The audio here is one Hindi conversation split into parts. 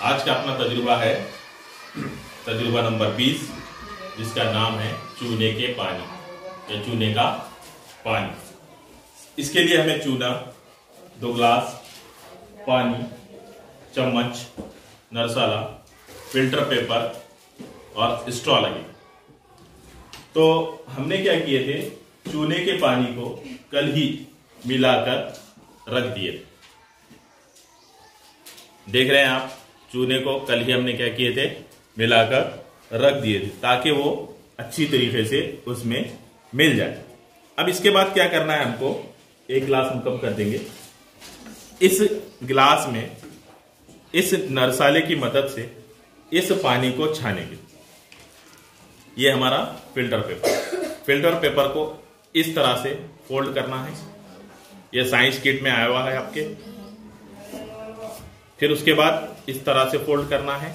आज का अपना तजुर्बा है तजुर्बा नंबर 20, जिसका नाम है चूने के पानी या चूने का पानी। इसके लिए हमें चूना, 2 गिलास पानी, चम्मच, नरसाला, फिल्टर पेपर और स्ट्रॉ लगे। तो हमने क्या किए थे, चूने के पानी को कल ही मिलाकर रख दिए थे। देख रहे हैं आप, चूने को कल ही हमने क्या किए थे, मिलाकर रख दिए थे ताकि वो अच्छी तरीके से उसमें मिल जाए। अब इसके बाद क्या करना है हमको, 1 गिलास हम कम कर देंगे। इस गिलास में इस नरसाले की मदद से इस पानी को छानेंगे। ये हमारा फिल्टर पेपर को इस तरह से फोल्ड करना है। यह साइंस किट में आया हुआ है आपके। फिर उसके बाद इस तरह से फोल्ड करना है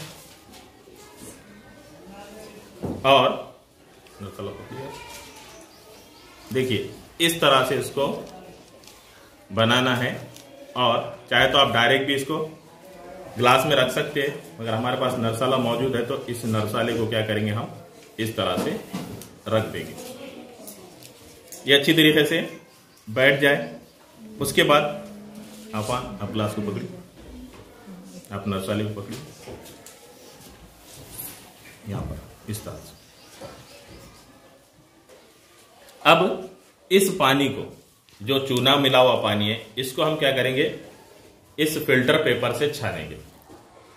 और देखिए इस तरह से इसको बनाना है। और चाहे तो आप डायरेक्ट भी इसको ग्लास में रख सकते हैं, मगर हमारे पास नरसाला मौजूद है तो इस नरसाले को क्या करेंगे, हम इस तरह से रख देंगे। ये अच्छी तरीके से बैठ जाए। उसके बाद आप ग्लास को पकड़िए, आप नरसाले को पकड़िए यहां पर इस तरह से। अब इस पानी को, जो चूना मिला हुआ पानी है, इसको हम क्या करेंगे, इस फिल्टर पेपर से छानेंगे।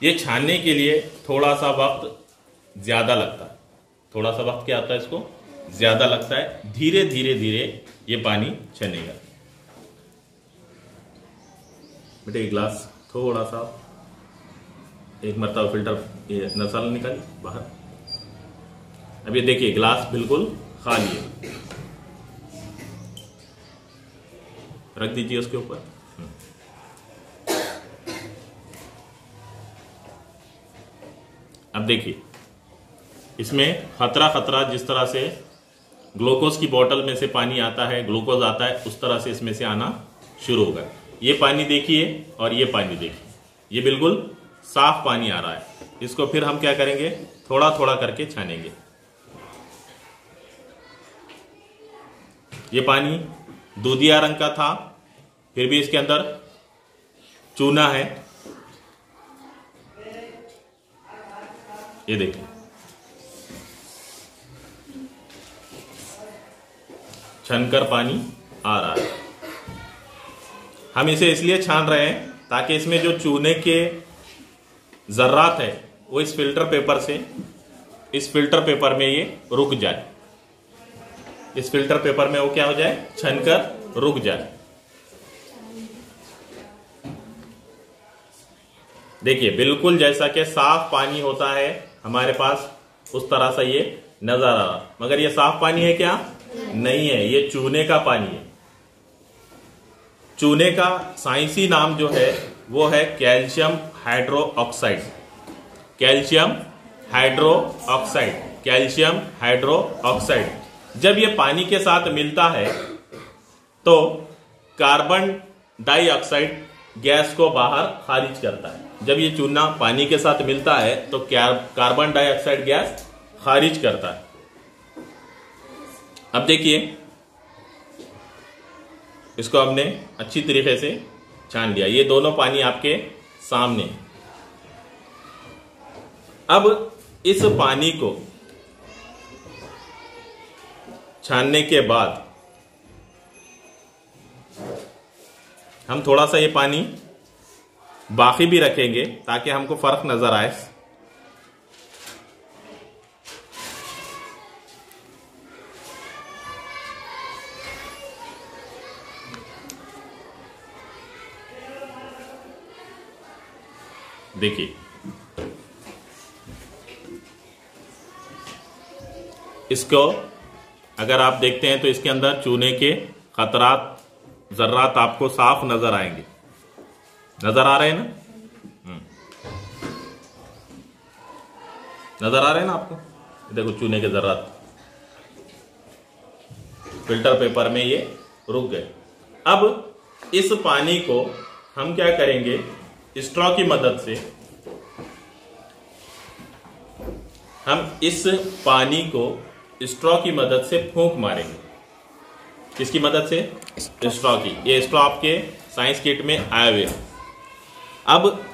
ये छानने के लिए थोड़ा सा वक्त ज्यादा लगता है। थोड़ा सा वक्त क्या आता है, इसको ज्यादा लगता है। धीरे धीरे ये पानी छनेगा। बेटे एक गिलास थोड़ा सा, एक मरतबा फिल्टर ये नरसाला निकाल बाहर। अब ये देखिए गिलास बिल्कुल खाली है, रख दीजिए उसके ऊपर। अब देखिए इसमें खतरा जिस तरह से ग्लूकोज की बोतल में से पानी आता है, ग्लूकोज आता है, उस तरह से इसमें से आना शुरू होगा। ये पानी देखिए और ये पानी देखिए, ये बिल्कुल साफ पानी आ रहा है। इसको फिर हम क्या करेंगे, थोड़ा थोड़ा करके छानेंगे। ये पानी दूधिया रंग का था, फिर भी इसके अंदर चूना है। ये देखिए छनकर पानी आ रहा है। हम इसे इसलिए छान रहे हैं ताकि इसमें जो चूने के जर्रात है वो इस फिल्टर पेपर में ये रुक जाए। इस फिल्टर पेपर में वो क्या हो जाए, छनकर रुक जाए। देखिए बिल्कुल जैसा कि साफ पानी होता है हमारे पास, उस तरह से ये नजर आ रहा। मगर ये साफ पानी है क्या, नहीं है, ये चूने का पानी है। चूने का साइंसी नाम जो है वो है कैल्शियम हाइड्रोक्साइड। Calcium hydroxide. जब ये पानी के साथ मिलता है तो कार्बन डाइऑक्साइड गैस को बाहर खारिज करता है। जब ये चूना पानी के साथ मिलता है तो कार्बन डाइऑक्साइड गैस खारिज करता है। अब देखिए इसको हमने अच्छी तरीके से छान लिया। ये दोनों पानी आपके सामने। अब इस पानी को छानने के बाद हम थोड़ा सा ये पानी बाकी भी रखेंगे ताकि हमको फर्क नजर आए। देखिए इसको अगर आप देखते हैं तो इसके अंदर चूने के खतरात, जर्रात आपको साफ नजर आएंगे। नजर आ रहे हैं ना, नजर आ रहे हैं ना आपको। देखो चूने के जर्रात फिल्टर पेपर में ये रुक गए। अब इस पानी को हम क्या करेंगे, स्ट्रॉ की मदद से हम इस पानी को स्ट्रॉ की मदद से फूंक मारेंगे। किसकी मदद से? स्ट्रॉ की। ये स्ट्रॉ आपके साइंस किट में आए हुए। अब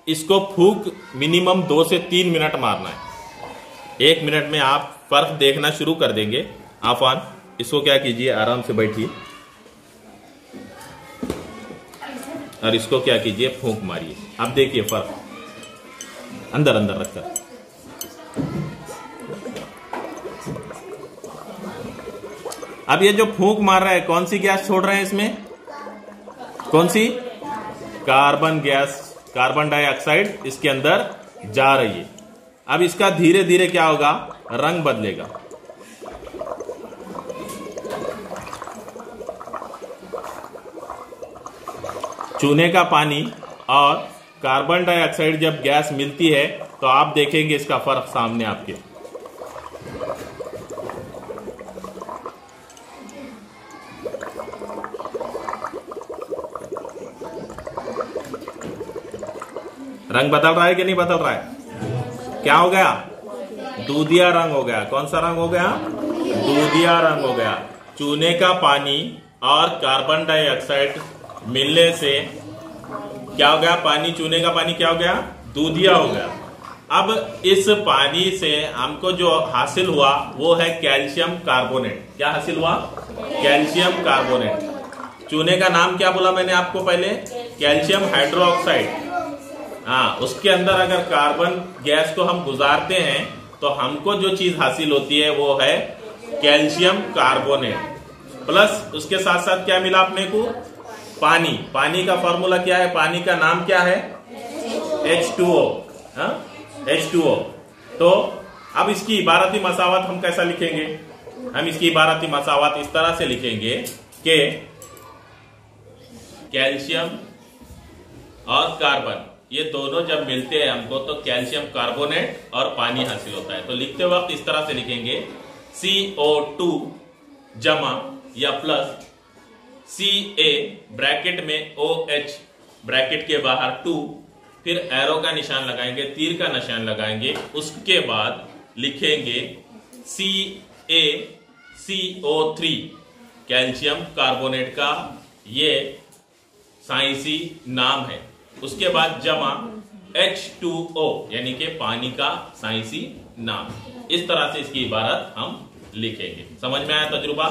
इसको फूंक मिनिमम 2 से 3 मिनट मारना है। 1 मिनट में आप फर्क देखना शुरू कर देंगे। आफान, इसको क्या कीजिए, आराम से बैठिए और इसको क्या कीजिए, फूंक मारिए। आप देखिए फर्क, अंदर अंदर रखकर। अब ये जो फूंक मार रहा है, कौन सी गैस छोड़ रहे हैं इसमें? कौन सी? कार्बन गैस, कार्बन डाइऑक्साइड इसके अंदर जा रही है। अब इसका धीरे धीरे क्या होगा, रंग बदलेगा। चूने का पानी और कार्बन डाइऑक्साइड जब गैस मिलती है तो आप देखेंगे इसका फर्क सामने आपके। रंग बदल रहा है कि नहीं बदल रहा है? क्या हो गया? दूधिया रंग हो गया। कौन सा रंग हो गया? दूधिया रंग हो गया। चूने का पानी और कार्बन डाइऑक्साइड मिलने से क्या हो गया? पानी, चूने का पानी क्या हो गया? दूधिया हो गया। अब इस पानी से हमको जो हासिल हुआ वो है कैल्शियम कार्बोनेट। क्या हासिल हुआ? Calcium carbonate. चूने का नाम क्या बोला मैंने आपको पहले? Calcium hydroxide. हाँ, उसके अंदर अगर कार्बन गैस को हम गुजारते हैं तो हमको जो चीज हासिल होती है वो है कैल्शियम कार्बोनेट। प्लस उसके साथ साथ क्या मिला अपने को? पानी। पानी का फॉर्मूला क्या है? पानी का नाम क्या है? H2O। H2O। तो अब इसकी इबारती मसावत हम कैसा लिखेंगे? हम इसकी इबारती मसावत इस तरह से लिखेंगे कि कैल्शियम और कार्बन ये दोनों जब मिलते हैं हमको तो कैल्शियम कार्बोनेट और पानी हासिल होता है। तो लिखते वक्त इस तरह से लिखेंगे CO2 जमा या प्लस Ca ब्रैकेट में OH ब्रैकेट के बाहर 2, फिर एरो का निशान लगाएंगे, तीर का निशान लगाएंगे, उसके बाद लिखेंगे CaCO3 कैल्शियम कार्बोनेट का ये साइंसी नाम है। उसके बाद जमा H2O यानी कि पानी का साइंसी नाम। इस तरह से इसकी इबारत हम लिखेंगे। समझ में आया तजुर्बा?